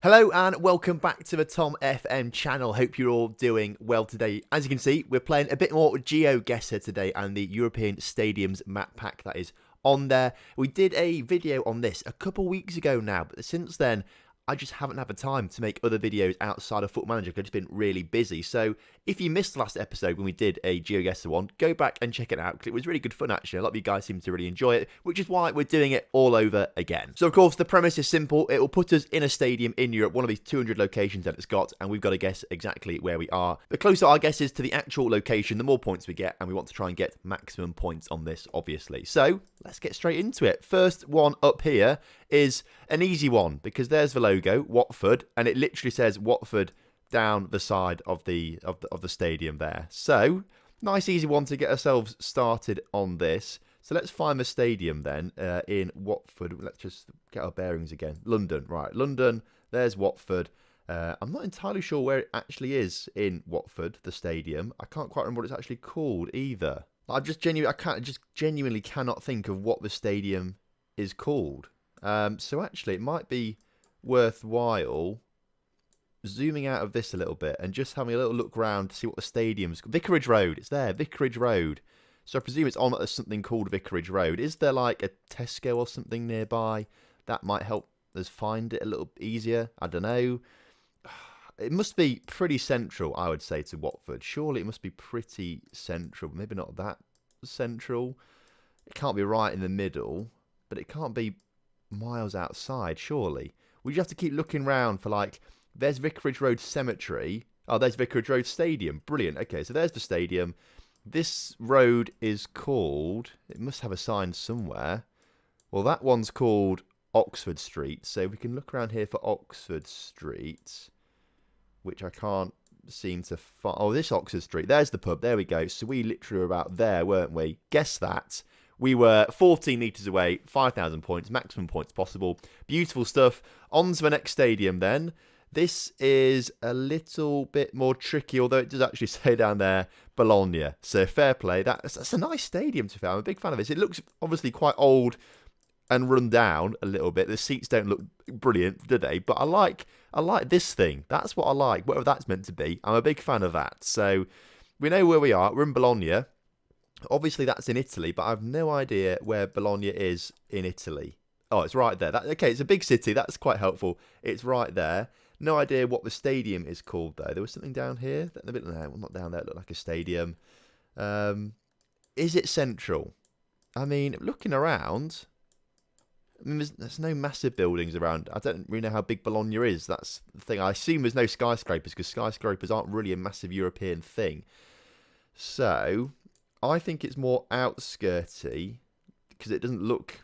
Hello and welcome back to the TomFM channel. Hope you're all doing well today. As you can see, we're playing a bit more Geoguessr today and the European Stadiums map pack that is on there. We did a video on this a couple weeks ago now, but since then, I just haven't had the time to make other videos outside of Football Manager because I've just been really busy. So if you missed the last episode when we did a Geoguessr one, go back and check it out because it was really good fun actually. A lot of you guys seem to really enjoy it, which is why we're doing it all over again. So of course, the premise is simple. It will put us in a stadium in Europe, one of these 200 locations that it's got, and we've got to guess exactly where we are. The closer our guess is to the actual location, the more points we get, and we want to try and get maximum points on this, obviously. So let's get straight into it. First one up here is an easy one because there's the logo, Watford, and it literally says Watford down the side of the stadium there. So nice easy one to get ourselves started on this. So let's find the stadium then in Watford. Let's just get our bearings again. London, right? London. There's Watford. I'm not entirely sure where it actually is in Watford, the stadium. I can't quite remember what it's actually called either. I just genuinely cannot think of what the stadium is called. So actually, it might be worthwhile zooming out of this a little bit and just having a little look around to see what the stadium's called. Vicarage Road. It's there, Vicarage Road. So I presume it's on something called Vicarage Road. Is there like a Tesco or something nearby that might help us find it a little easier? I don't know. It must be pretty central, I would say, to Watford. Surely it must be pretty central. Maybe not that central. It can't be right in the middle, but it can't be miles outside, surely. We just have to keep looking round for like, there's Vicarage Road Cemetery. Oh, there's Vicarage Road Stadium. Brilliant. Okay, so there's the stadium. This road is called, it must have a sign somewhere. Well, that one's called Oxford Street. So we can look around here for Oxford Street, which I can't seem to find. Oh, this Oxford Street. There's the pub. There we go. So we literally were about there, weren't we? Guess that. We were 14 metres away, 5,000 points, maximum points possible. Beautiful stuff. On to the next stadium then. This is a little bit more tricky, although it does actually say down there, Bologna. So fair play. That's a nice stadium to be fair. I'm a big fan of this. It looks obviously quite old and run down a little bit. The seats don't look brilliant, do they? But I like this thing. That's what I like, whatever that's meant to be. I'm a big fan of that. So we know where we are. We're in Bologna. Obviously, that's in Italy, but I have no idea where Bologna is in Italy. Oh, it's right there. Okay, it's a big city. That's quite helpful. It's right there. No idea what the stadium is called, though. There was something down here. No, not down there. It looked like a stadium. Is it central? I mean, looking around, I mean, there's no massive buildings around. I don't really know how big Bologna is. That's the thing. I assume there's no skyscrapers because skyscrapers aren't really a massive European thing. So I think it's more outskirty because it doesn't look,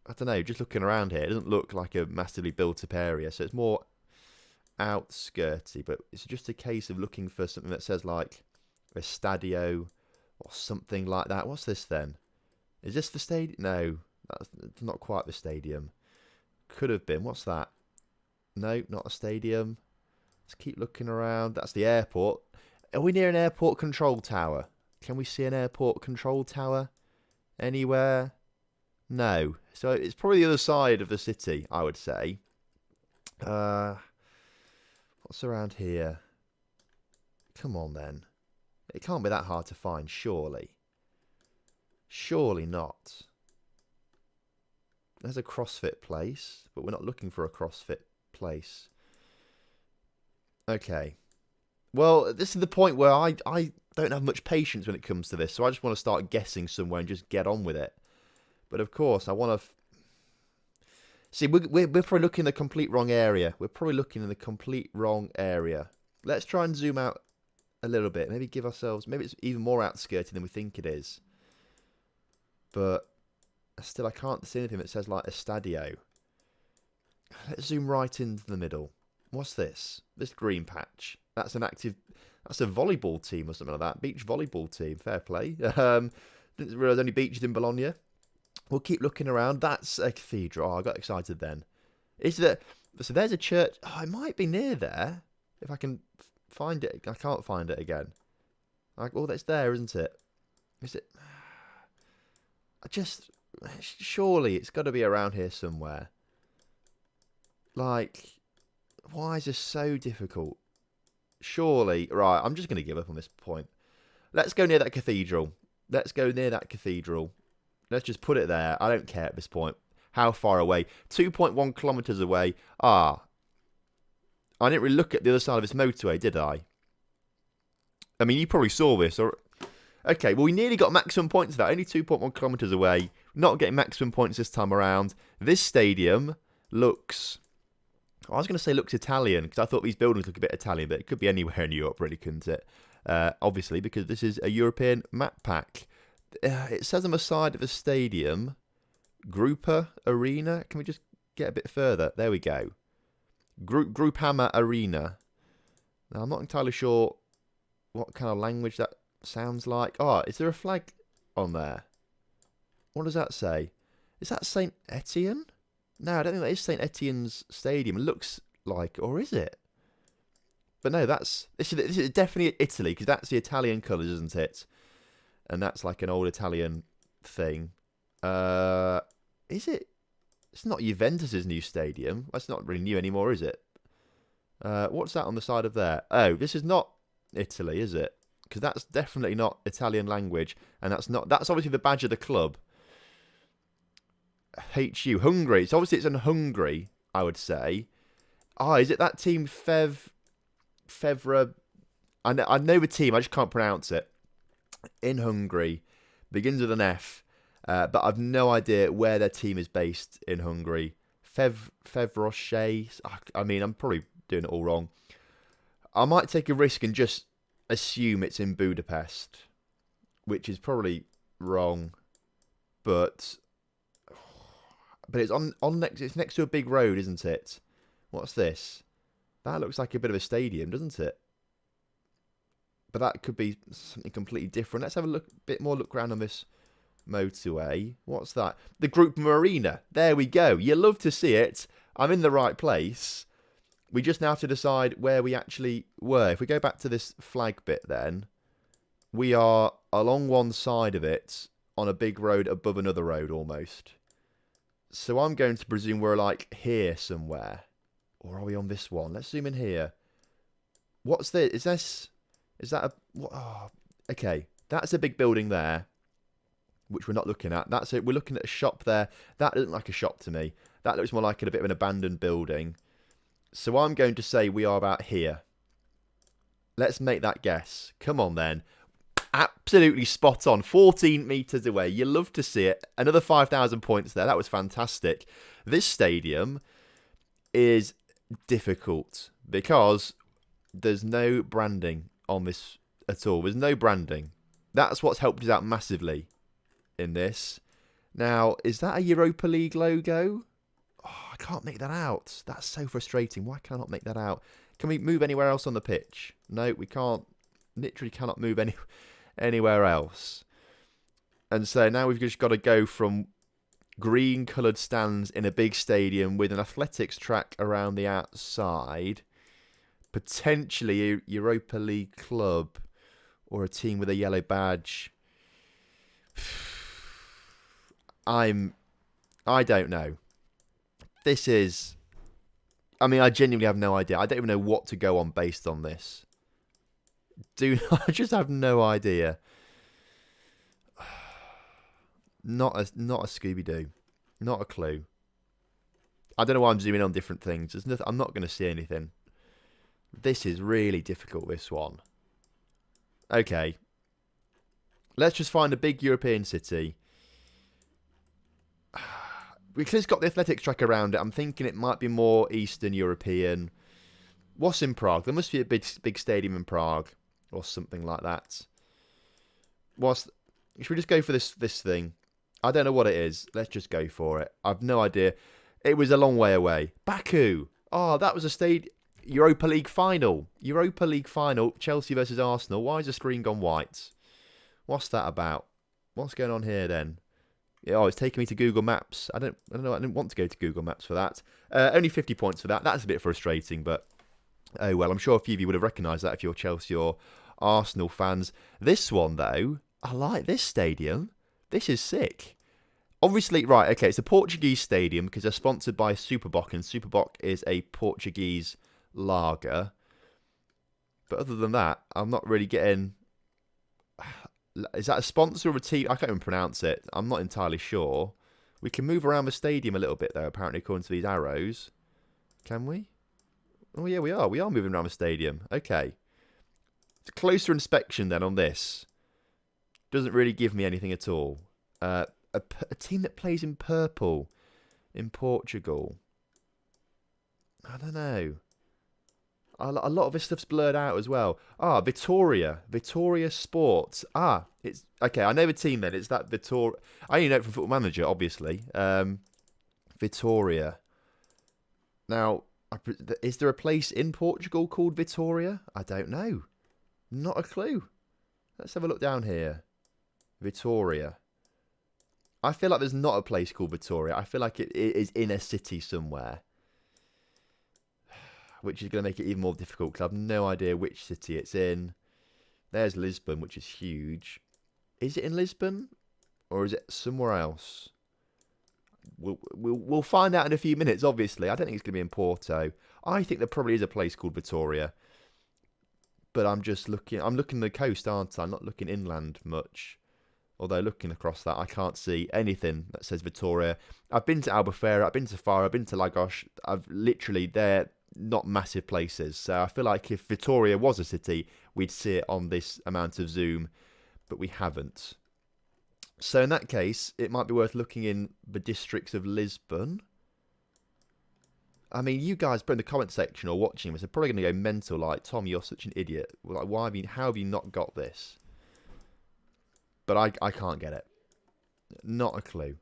I don't know, just looking around here, it doesn't look like a massively built up area. So it's more outskirty, but it's just a case of looking for something that says like a stadio or something like that. What's this then? Is this the stadium? No, that's not quite the stadium. Could have been. What's that? No, not a stadium. Let's keep looking around. That's the airport. Are we near an airport control tower? Can we see an airport control tower anywhere? No. So it's probably the other side of the city, I would say. What's around here? Come on then. It can't be that hard to find, surely. Surely not. There's a CrossFit place, but we're not looking for a CrossFit place. Okay. Well, this is the point where I don't have much patience when it comes to this, so I just want to start guessing somewhere and just get on with it. But of course, I want to see. We're probably looking in the complete wrong area. We're probably looking in the complete wrong area. Let's try and zoom out a little bit. Maybe give ourselves. Maybe it's even more outskirty than we think it is. But still, I can't see anything that says like a stadio. Let's zoom right into the middle. What's this? This green patch. That's an active. That's a volleyball team or something like that. Beach volleyball team. Fair play. Didn't realise only beaches in Bologna. We'll keep looking around. That's a cathedral. Oh, I got excited then. Is there? So there's a church. Oh, it might be near there. If I can find it. I can't find it again. Oh, that's there, isn't it? Is it? Surely it's got to be around here somewhere. Like, Why is this so difficult? Surely, right, I'm just going to give up on this point. Let's go near that cathedral. Let's go near that cathedral. Let's just put it there. I don't care at this point. How far away? 2.1 kilometres away. I didn't really look at the other side of this motorway, did I? I mean, you probably saw this. Okay, well, we nearly got maximum points for that. Only 2.1 kilometres away. Not getting maximum points this time around. This stadium looks... I was going to say looks Italian, because I thought these buildings look a bit Italian, but it could be anywhere in Europe, really, couldn't it? Obviously, because this is a European map pack. It says on the side of the stadium, Grupa Arena. Can we just get a bit further? There we go. Groupama Arena. Now, I'm not entirely sure what kind of language that sounds like. Oh, is there a flag on there? What does that say? Is that St. Etienne? No, I don't think that is St. Etienne's stadium. It looks like, or is it? But no, this is definitely Italy, because that's the Italian colours, isn't it? And that's like an old Italian thing. Is it? It's not Juventus's new stadium. That's not really new anymore, is it? What's that on the side of there? Oh, this is not Italy, is it? Because that's definitely not Italian language, and that's obviously the badge of the club. HU, Hungary. So obviously it's in Hungary, I would say. Is it that team Fevra? I know the team, I just can't pronounce it. In Hungary, begins with an F, but I've no idea where their team is based in Hungary. Fevroche. I mean, I'm probably doing it all wrong. I might take a risk and just assume it's in Budapest, which is probably wrong, but it's it's next to a big road, isn't it? What's this? That looks like a bit of a stadium, doesn't it? But that could be something completely different. Let's have a bit more look around on this motorway. What's that? The Group Marina. There we go. You love to see it. I'm in the right place. We just now have to decide where we actually were. If we go back to this flag bit then, we are along one side of it on a big road above another road almost. So I'm going to presume we're like here somewhere. Or are we on this one? Let's zoom in here. What's this? Is that a... okay. That's a big building there, which we're not looking at. That's it. We're looking at a shop there. That doesn't look like a shop to me. That looks more like a bit of an abandoned building. So I'm going to say we are about here. Let's make that guess. Come on then. Absolutely spot on. 14 metres away. You love to see it. Another 5,000 points there. That was fantastic. This stadium is difficult because there's no branding on this at all. There's no branding. That's what's helped us out massively in this. Now, is that a Europa League logo? Oh, I can't make that out. That's so frustrating. Why can I not make that out? Can we move anywhere else on the pitch? No, we can't. Literally cannot move anywhere else. And so now we've just got to go from green coloured stands in a big stadium with an athletics track around the outside, potentially a Europa League club or a team with a yellow badge. I don't know. This is... I mean, I genuinely have no idea. I don't even know what to go on based on this. I just have no idea. Not a Scooby-Doo. Not a clue. I don't know why I'm zooming on different things. I'm not going to see anything. This is really difficult, this one. Okay. Let's just find a big European city. Because it's got the athletics track around it, I'm thinking it might be more Eastern European. What's in Prague? There must be a big stadium in Prague. Or something like that. Should we just go for this thing? I don't know what it is. Let's just go for it. I've no idea. It was a long way away. Baku. Oh, that was a Europa League final. Europa League final. Chelsea versus Arsenal. Why is the screen gone white? What's that about? What's going on here then? Oh, it's taking me to Google Maps. I don't know. I didn't want to go to Google Maps for that. Only 50 points for that. That's a bit frustrating, but oh well. I'm sure a few of you would have recognised that if you're Chelsea or Arsenal fans. This one, though, I like this stadium. This is sick. Obviously, right, okay, it's a Portuguese stadium because they're sponsored by Superboc, and Superboc is a Portuguese lager. But other than that, I'm not really getting... Is that a sponsor or a team? I can't even pronounce it. I'm not entirely sure. We can move around the stadium a little bit, though, apparently, according to these arrows. Can we? Oh, yeah, we are. We are moving around the stadium. Okay. Closer inspection, then, on this. Doesn't really give me anything at all. A team that plays in purple in Portugal. I don't know. A lot of this stuff's blurred out as well. Ah, Vitória Sports. Ah, it's okay. I know the team then. It's that Vitória. I only know it from Football Manager, obviously. Vitória. Now, is there a place in Portugal called Vitória? I don't know. Not a clue. Let's have a look down here. Vitória. I feel like there's not a place called Vitória. I feel like it is in a city somewhere. Which is going to make it even more difficult because I have no idea which city it's in. There's Lisbon, which is huge. Is it in Lisbon? Or is it somewhere else? We'll find out in a few minutes, obviously. I don't think it's going to be in Porto. I think there probably is a place called Vitória. But I'm just looking... I'm looking at the coast, aren't I? I'm not looking inland much. Although looking across that, I can't see anything that says Vitória. I've been to Albufeira, I've been to Faro, I've been to Lagos. I've literally... They're not massive places. So I feel like if Vitória was a city, we'd see it on this amount of zoom. But we haven't. So in that case, it might be worth looking in the districts of Lisbon. I mean, you guys put in the comment section or watching this are probably going to go mental. Like, Tom, you're such an idiot. Like, how have you not got this? But I can't get it. Not a clue.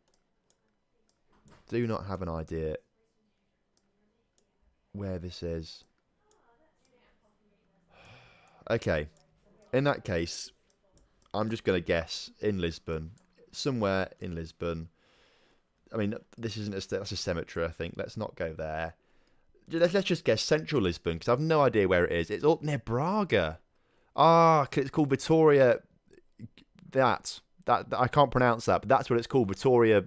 Do not have an idea where this is. Okay. In that case, I'm just going to guess in Lisbon. Somewhere in Lisbon. I mean, this isn't that's a cemetery, I think. Let's not go there. Let's just guess central Lisbon, because I have no idea where it is. It's up near Braga. Ah, it's called Vitória. That I can't pronounce that, but that's what it's called. Vitória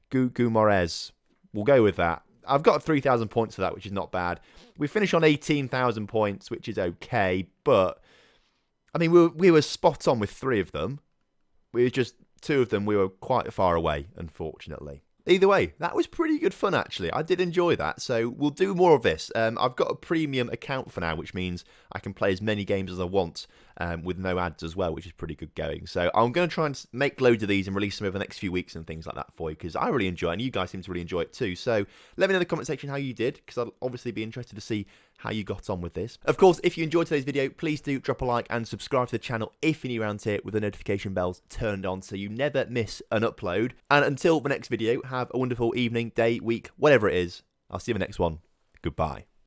Guimarães. We'll go with that. I've got 3,000 points for that, which is not bad. We finished on 18,000 points, which is okay, but I mean, we were spot on with 3 of them. We were just 2 of them. We were quite far away, unfortunately. Either way, that was pretty good fun, actually. I did enjoy that, so we'll do more of this. I've got a premium account for now, which means I can play as many games as I want with no ads as well, which is pretty good going. So I'm going to try and make loads of these and release them over the next few weeks and things like that for you, because I really enjoy it, and you guys seem to really enjoy it too. So let me know in the comment section how you did, because I'll obviously be interested to see how you got on with this. Of course, if you enjoyed today's video, please do drop a like and subscribe to the channel if you're new around here with the notification bells turned on so you never miss an upload. And until the next video, have a wonderful evening, day, week, whatever it is. I'll see you in the next one. Goodbye.